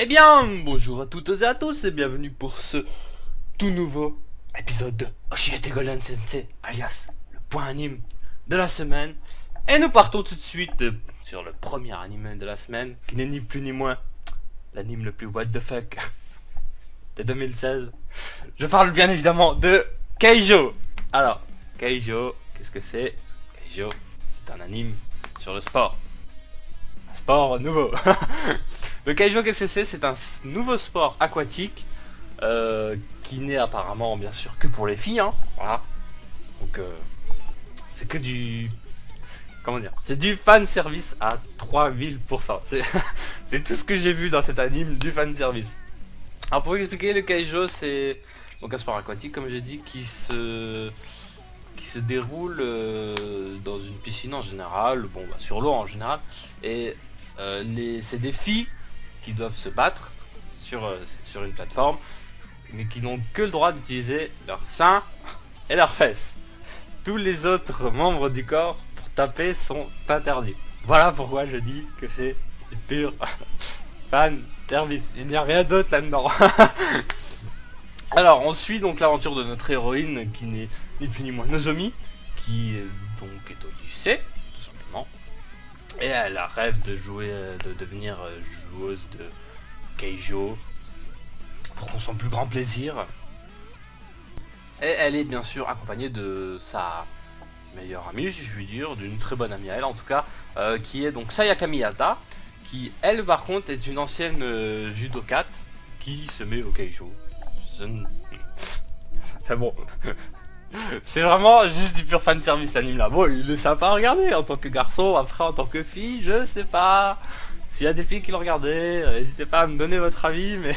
Eh bien, bonjour à toutes et à tous et bienvenue pour ce tout nouveau épisode de Oshiete Golden Sensei, alias le point anime de la semaine. Et nous partons tout de suite sur le premier anime de la semaine, qui n'est ni plus ni moins l'anime le plus what the fuck de 2016. Je parle bien évidemment de Keijo. Alors, Keijo, qu'est-ce que c'est? Keijo, c'est un anime sur le sport. Un sport nouveau. Le Keijo, qu'est-ce que c'est? C'est un nouveau sport aquatique qui n'est apparemment bien sûr que pour les filles, hein. Voilà. Donc c'est que du... Comment dire? C'est du fan service à 3000%. C'est tout ce que j'ai vu dans cet anime, du fan service. Alors pour vous expliquer, le Keijo c'est donc un sport aquatique comme j'ai dit qui se déroule dans une piscine en général, bon bah, sur l'eau en général, et c'est des filles qui doivent se battre sur une plateforme, mais qui n'ont que le droit d'utiliser leurs seins et leurs fesses. Tous les autres membres du corps pour taper sont interdits. Voilà pourquoi je dis que c'est du pur fan service. Il n'y a rien d'autre là-dedans. Alors on suit donc l'aventure de notre héroïne qui n'est ni plus ni moins Nozomi, qui donc est au lycée, tout simplement. Et elle a rêve de jouer, de devenir joueuse de Keijo pour son plus grand plaisir. Et elle est bien sûr accompagnée de sa meilleure amie, si je puis dire, d'une très bonne amie à elle en tout cas, qui est donc Sayaka Miyata, qui elle par contre est une ancienne judokate qui se met au Keijo. Enfin bon, c'est vraiment juste du pur fan service l'anime là. Bon, il est sympa à regarder en tant que garçon, après en tant que fille, je sais pas. S'il y a des filles qui l'ont regardé, n'hésitez pas à me donner votre avis, mais...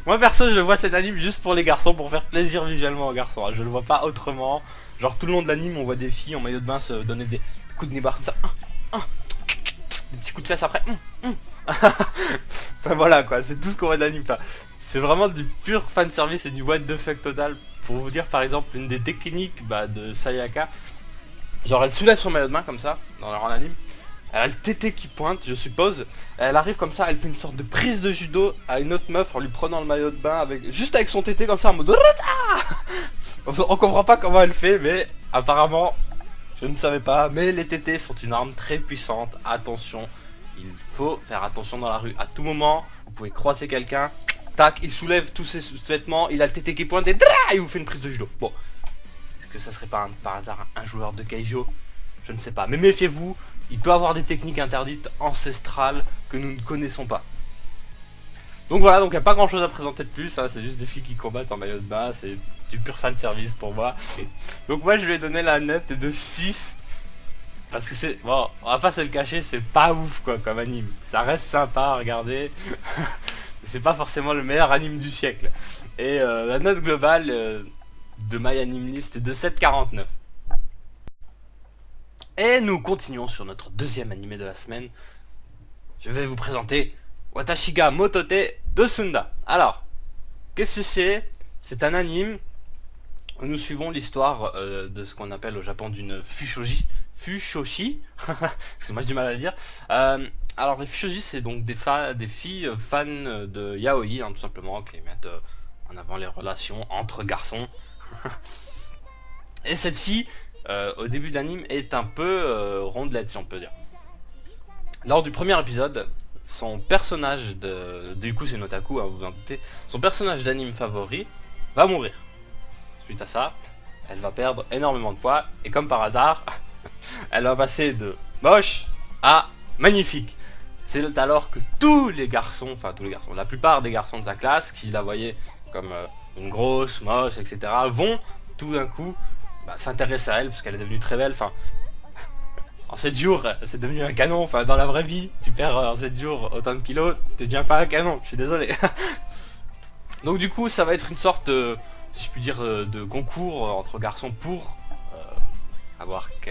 Moi perso, je vois cet anime juste pour les garçons, pour faire plaisir visuellement aux garçons, hein. Je le vois pas autrement. Genre tout le long de l'anime, on voit des filles en maillot de bain se donner des coups de nibar comme ça. Des petits coups de fesse après. Enfin voilà quoi, c'est tout ce qu'on voit de l'anime. Enfin, c'est vraiment du pur fan service et du what the fuck total. Pour vous dire par exemple une des techniques de Sayaka, genre elle soulève son maillot de main comme ça dans leur anime, elle a le tété qui pointe je suppose, elle arrive comme ça, elle fait une sorte de prise de judo à une autre meuf en lui prenant le maillot de bain juste avec son tété comme ça en mode on comprend pas comment elle fait, mais apparemment je ne savais pas, mais les tétés sont une arme très puissante, attention. Il faut faire attention dans la rue. À tout moment, vous pouvez croiser quelqu'un. Tac, il soulève tous ses vêtements. Il a le tété qui pointe et il vous fait une prise de judo. Bon, est-ce que ça serait pas par hasard un joueur de Keijo? Je ne sais pas. Mais méfiez-vous, il peut avoir des techniques interdites ancestrales que nous ne connaissons pas. Donc voilà, donc il n'y a pas grand chose à présenter de plus. Hein, c'est juste des filles qui combattent en maillot de bain. C'est du pur fan service pour moi. Donc moi je vais donner la note de 6. Parce que c'est... Bon, on va pas se le cacher, c'est pas ouf quoi comme anime. Ça reste sympa à regarder. Mais c'est pas forcément le meilleur anime du siècle. Et la note globale de My Anime List est de 7,49. Et nous continuons sur notre deuxième animé de la semaine. Je vais vous présenter Watashi ga Motote de Sunda. Alors, qu'est-ce que c'est? C'est un anime où nous suivons l'histoire de ce qu'on appelle au Japon d'une Fushoshi. Excusez-moi, j'ai du mal à le dire. Alors les Fushoshi, c'est donc des filles fans de yaoi, hein, tout simplement, qui mettent en avant les relations entre garçons. Et cette fille, au début d'anime, est un peu rondelette, si on peut dire. Lors du premier épisode, son personnage du coup c'est une otaku, hein, vous vous en doutez, son personnage d'anime favori va mourir. Suite à ça, elle va perdre énormément de poids, et comme par hasard, elle va passer de moche à magnifique. C'est alors que tous les garçons, la plupart des garçons de sa classe, qui la voyaient comme une grosse, moche, etc., vont tout d'un coup s'intéresser à elle, parce qu'elle est devenue très belle. Enfin, en 7 jours, c'est devenu un canon. Enfin, dans la vraie vie, tu perds en 7 jours autant de kilos, tu deviens pas un canon, je suis désolé. Donc du coup, ça va être une sorte de, si je puis dire, de concours entre garçons pour avoir que...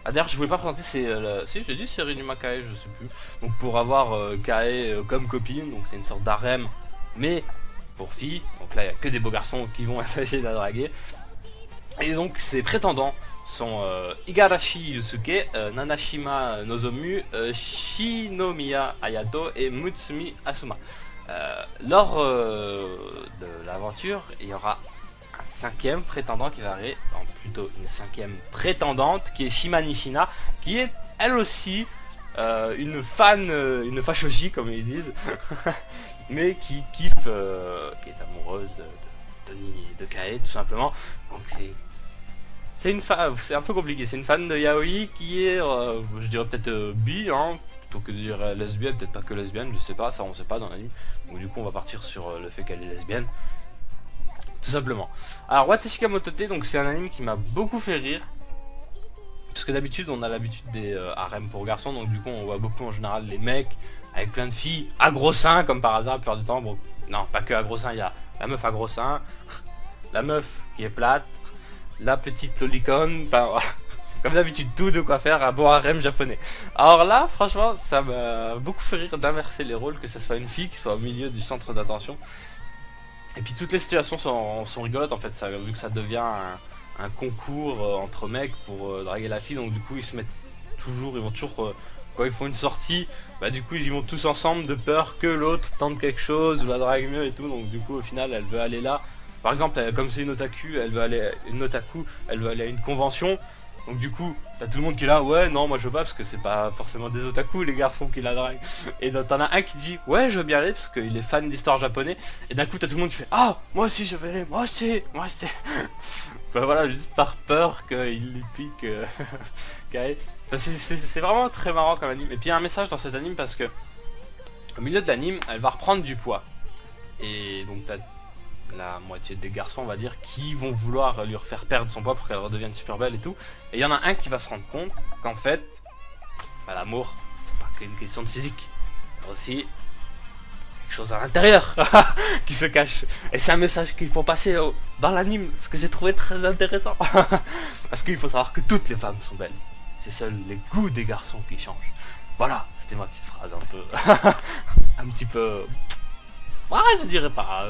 Ah d'ailleurs je voulais pas présenter, c'est si j'ai dit c'est Rinuma Kae, je sais plus. Donc pour avoir Kae comme copine, donc c'est une sorte d'harem, mais pour filles. Donc là il n'y a que des beaux garçons qui vont essayer de la draguer. Et donc ses prétendants sont Igarashi Yusuke, Nanashima Nozomu, Shinomiya Hayato et Mutsumi Asuma. Lors de l'aventure, il y aura un cinquième prétendant qui va arriver, non, plutôt une cinquième prétendante qui est Shima Nishina, qui est elle aussi une fan, une fashoshi comme ils disent, mais qui kiffe, qui est amoureuse de Tony et de Kae tout simplement. Donc c'est un peu compliqué, c'est une fan de yaoi qui est, je dirais peut-être bi, hein, plutôt que de dire lesbienne, peut-être pas que lesbienne, je sais pas, ça on sait pas dans l'anime. Donc du coup on va partir sur le fait qu'elle est lesbienne, tout simplement. Alors Watashi ga Motote, donc c'est un anime qui m'a beaucoup fait rire, parce que d'habitude on a l'habitude des harems pour garçons, donc du coup on voit beaucoup en général les mecs avec plein de filles à gros seins, comme par hasard la plupart du temps. Bon, non, pas que à gros seins, il y a la meuf à gros seins, la meuf qui est plate, la petite lolicon, enfin c'est comme d'habitude tout de quoi faire un bon harem japonais. Alors là franchement ça m'a beaucoup fait rire d'inverser les rôles, que ce soit une fille qui soit au milieu du centre d'attention. Et puis toutes les situations sont rigolotes en fait, ça, vu que ça devient un concours entre mecs pour draguer la fille, donc du coup ils se mettent toujours, ils vont toujours, quand ils font une sortie, bah du coup ils y vont tous ensemble de peur que l'autre tente quelque chose ou la drague mieux et tout, donc du coup au final elle veut aller là. Par exemple, comme c'est une otaku, elle veut aller à une convention. Donc du coup, t'as tout le monde qui est là, ouais, non, moi je veux pas, parce que c'est pas forcément des otaku, les garçons qui la draguent. Et t'en as un qui dit, ouais, je veux bien aller, parce qu'il est fan d'histoire japonais. Et d'un coup, t'as tout le monde qui fait, ah, moi aussi je vais aller, moi aussi. Enfin voilà, juste par peur qu'il lui pique Kae. Enfin, c'est vraiment très marrant comme anime. Et puis il y a un message dans cet anime, parce que au milieu de l'anime, elle va reprendre du poids. Et donc t'as la moitié des garçons, on va dire, qui vont vouloir lui refaire perdre son poids pour qu'elle redevienne super belle et tout. Et il y en a un qui va se rendre compte qu'en fait, bah, l'amour, c'est pas qu'une question de physique. Il y a aussi quelque chose à l'intérieur qui se cache. Et c'est un message qu'il faut passer dans l'anime, ce que j'ai trouvé très intéressant. Parce qu'il faut savoir que toutes les femmes sont belles. C'est seuls les goûts des garçons qui changent. Voilà, c'était ma petite phrase un peu... un petit peu... ouais, je dirais pas.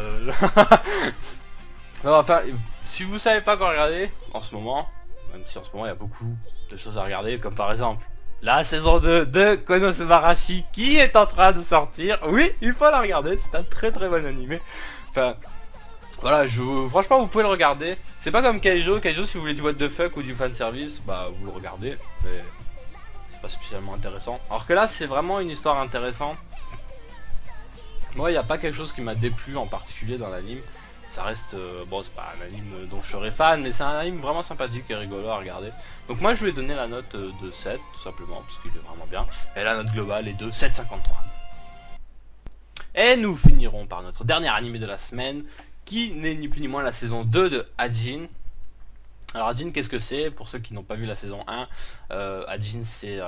Non, enfin, si vous savez pas quoi regarder en ce moment, même si en ce moment il y a beaucoup de choses à regarder, comme par exemple la saison 2 de Konosubarashi qui est en train de sortir. Oui, il faut la regarder, c'est un très très bon animé. Enfin, voilà, franchement vous pouvez le regarder. C'est pas comme Keijo. Keijo, si vous voulez du what the fuck ou du fanservice, bah vous le regardez, mais c'est pas spécialement intéressant. Alors que là, c'est vraiment une histoire intéressante. Moi, il n'y a pas quelque chose qui m'a déplu en particulier dans l'anime. Ça reste, bon, c'est pas un anime dont je serais fan, mais c'est un anime vraiment sympathique et rigolo à regarder. Donc moi, je lui ai donné la note de 7, tout simplement, parce qu'il est vraiment bien. Et la note globale est de 7,53. Et nous finirons par notre dernier animé de la semaine, qui n'est ni plus ni moins la saison 2 de Hajin. Alors Hajin, qu'est-ce que c'est? Pour ceux qui n'ont pas vu la saison 1, Hajin, c'est...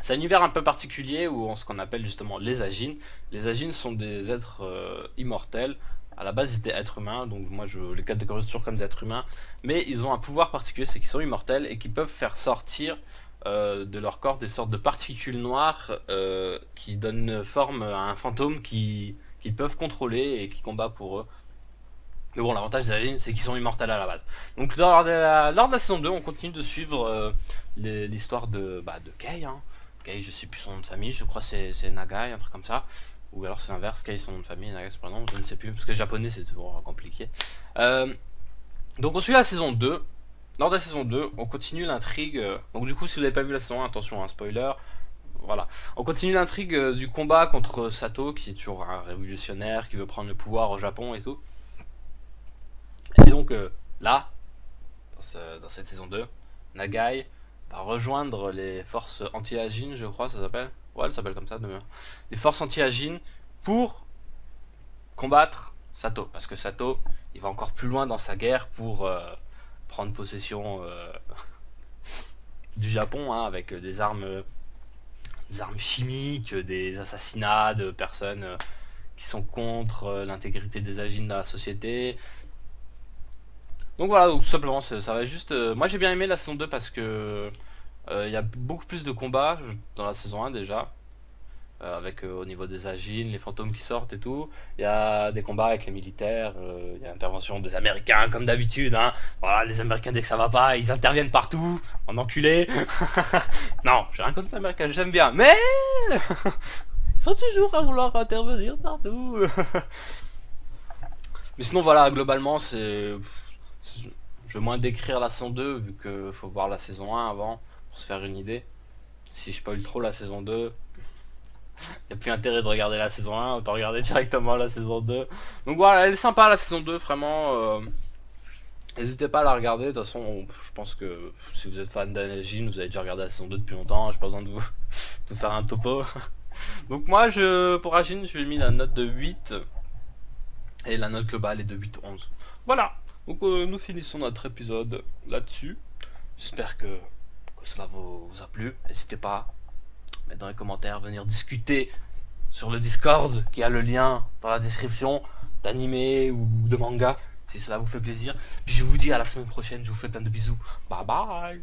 c'est un univers un peu particulier où on ce qu'on appelle justement les Ajin. Les Ajin sont des êtres immortels. À la base ils étaient êtres humains, donc moi je les catégorise toujours comme des êtres humains. Mais ils ont un pouvoir particulier, c'est qu'ils sont immortels et qu'ils peuvent faire sortir de leur corps des sortes de particules noires qui donnent forme à un fantôme qu'ils peuvent contrôler et qui combat pour eux. Mais bon, l'avantage des Ajin, c'est qu'ils sont immortels à la base. Donc lors de la saison 2, on continue de suivre l'histoire de Kei, hein. Kei, je sais plus son nom de famille, je crois c'est Nagai, un truc comme ça. Ou alors c'est l'inverse, Kei son nom de famille, Nagai son prénom, je ne sais plus, parce que le japonais c'est toujours compliqué. Donc on suit la saison 2. Lors de la saison 2, on continue l'intrigue. Donc du coup, si vous n'avez pas vu la saison 1, attention, un spoiler. Voilà. On continue l'intrigue du combat contre Sato, qui est toujours un révolutionnaire, qui veut prendre le pouvoir au Japon et tout. Et donc là, dans cette saison 2, Nagai va rejoindre les forces anti-Ajin, je crois ça s'appelle. Ouais, elle s'appelle comme ça, demain. Les forces anti-Ajin pour combattre Sato. Parce que Sato, il va encore plus loin dans sa guerre pour prendre possession du Japon, hein, avec des armes chimiques, des assassinats de personnes qui sont contre l'intégrité des Ajin dans la société. Donc voilà, donc tout simplement ça va juste... moi j'ai bien aimé la saison 2 parce que il y a beaucoup plus de combats dans la saison 1 déjà. avec au niveau des Agines, les fantômes qui sortent et tout. Il y a des combats avec les militaires, il y a l'intervention des Américains comme d'habitude, hein. Voilà, les Américains dès que ça va pas, ils interviennent partout, en enculé. Non, j'ai rien contre les Américains, j'aime bien, mais ils sont toujours à vouloir intervenir partout. Mais sinon voilà, globalement je vais moins décrire la saison 2 vu que faut voir la saison 1 avant pour se faire une idée. Si je spoil trop la saison 2, y a plus intérêt de regarder la saison 1, autant regarder directement la saison 2. Donc voilà, elle est sympa la saison 2, vraiment. N'hésitez pas à la regarder, de toute façon je pense que si vous êtes fan d'Anagine, vous avez déjà regardé la saison 2 depuis longtemps, j'ai pas besoin de vous faire un topo. Donc moi pour Agine je lui ai mis la note de 8 et la note globale est de 8-11. Voilà, donc nous finissons notre épisode là-dessus. J'espère que cela vous a plu, n'hésitez pas à mettre dans les commentaires, venir discuter sur le Discord qui a le lien dans la description d'animé ou de manga si cela vous fait plaisir. Puis je vous dis à la semaine prochaine, je vous fais plein de bisous, bye bye.